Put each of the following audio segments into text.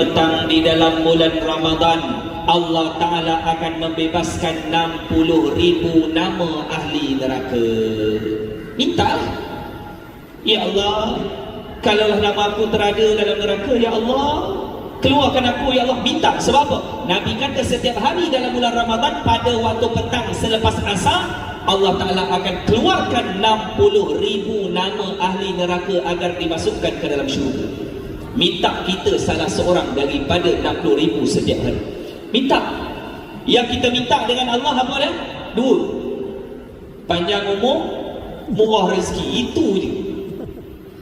petang di dalam bulan Ramadan, Allah Ta'ala akan membebaskan 60,000 nama ahli neraka. Minta, ya Allah, kalau nama aku terada dalam neraka, ya Allah, keluarkan aku, ya Allah. Minta. Sebab apa? Nabi kata setiap hari dalam bulan Ramadan, pada waktu petang selepas asar, Allah Ta'ala akan keluarkan 60,000 nama ahli neraka agar dimasukkan ke dalam syurga. Minta kita salah seorang daripada 60,000 setiap hari. Minta. Yang kita minta dengan Allah apa dah? Dua. Panjang umur, murah rezeki. Itu je.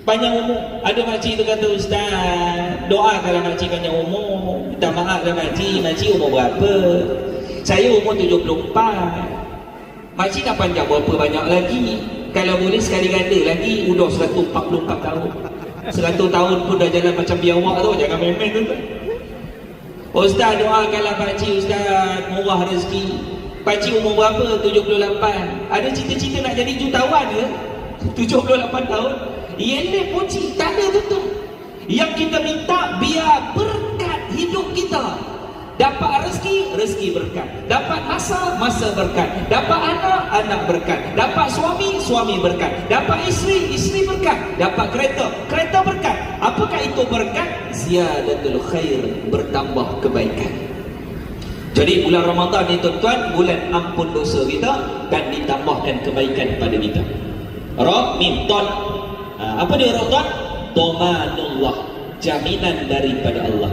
Panjang umur. Ada makcik tu kata, Ustaz, doakanlah makcik panjang umur. Minta maaf lah makcik umur berapa? Saya umur 74. Makcik nak panjang berapa banyak lagi? Kalau boleh sekali ganda lagi, udah 144 tahun. 100 tahun pun dah jalan macam biawak tu. Jangan main-main tu. Ustaz, doakanlah pakcik, Ustaz, murah rezeki. Pakcik umur berapa? 78. Ada cita-cita nak jadi jutawan ke? 78 tahun. Yelah puji, tak ada betul. Yang kita minta, biar berkat hidup kita. Dapat rezeki, rezeki berkat. Dapat masa, masa berkat. Dapat anak, anak berkat. Dapat suami, suami berkat. Dapat isteri, isteri berkat. Dapat kereta, kereta berkat. Apakah itu berkat? Ziyadatul khair, bertambah kebaikan. Jadi bulan Ramadan ni tuan-tuan, bulan ampun dosa kita dan ditambahkan kebaikan pada kita. Ra, mim, ton. Apa dia ra, ton? Domanullah, jaminan daripada Allah.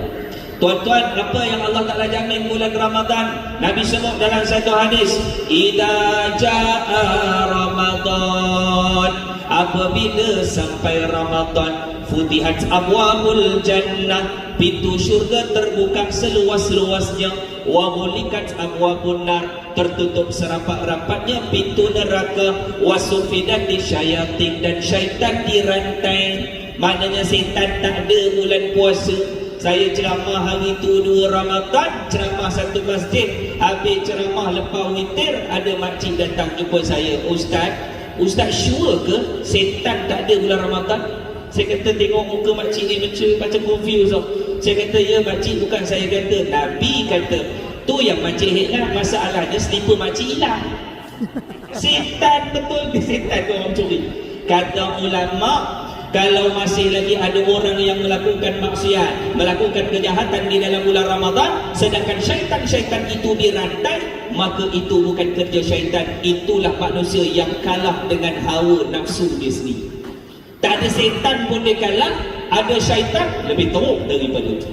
Tuan-tuan, apa yang Allah Ta'ala jamin bulan Ramadan? Nabi sebut dalam satu hadis, idza jaa Ramadan, apabila sampai Ramadan, futihat abwabul jannah, pintu syurga terbuka seluas-luasnya, wa ghulikat abwabun nar, tertutup serapat-rapatnya pintu neraka, wa sufidat syayatin, dan syaitan dirantai. Maknanya setan tak ada bulan puasa. Saya ceramah hari tu 2 Ramadan, ceramah satu masjid. Habis ceramah lepas witir, ada makcik datang jumpa saya. Ustaz sure ke setan tak ada bulan Ramadan? Saya kata tengok muka makcik ni macam confused tau. Saya kata ya makcik, bukan saya kata, Nabi kata. Tu yang makcik heran, masalahnya selipar makcik hilang. Setan betul ke setan tu orang curi? Kata ulama, kalau masih lagi ada orang yang melakukan maksiat, melakukan kejahatan di dalam bulan Ramadan, sedangkan syaitan-syaitan itu dirantai, maka itu bukan kerja syaitan. Itulah manusia yang kalah dengan hawa nafsu dia sendiri. Tak ada syaitan pun dia kalah, ada syaitan lebih teruk daripada itu.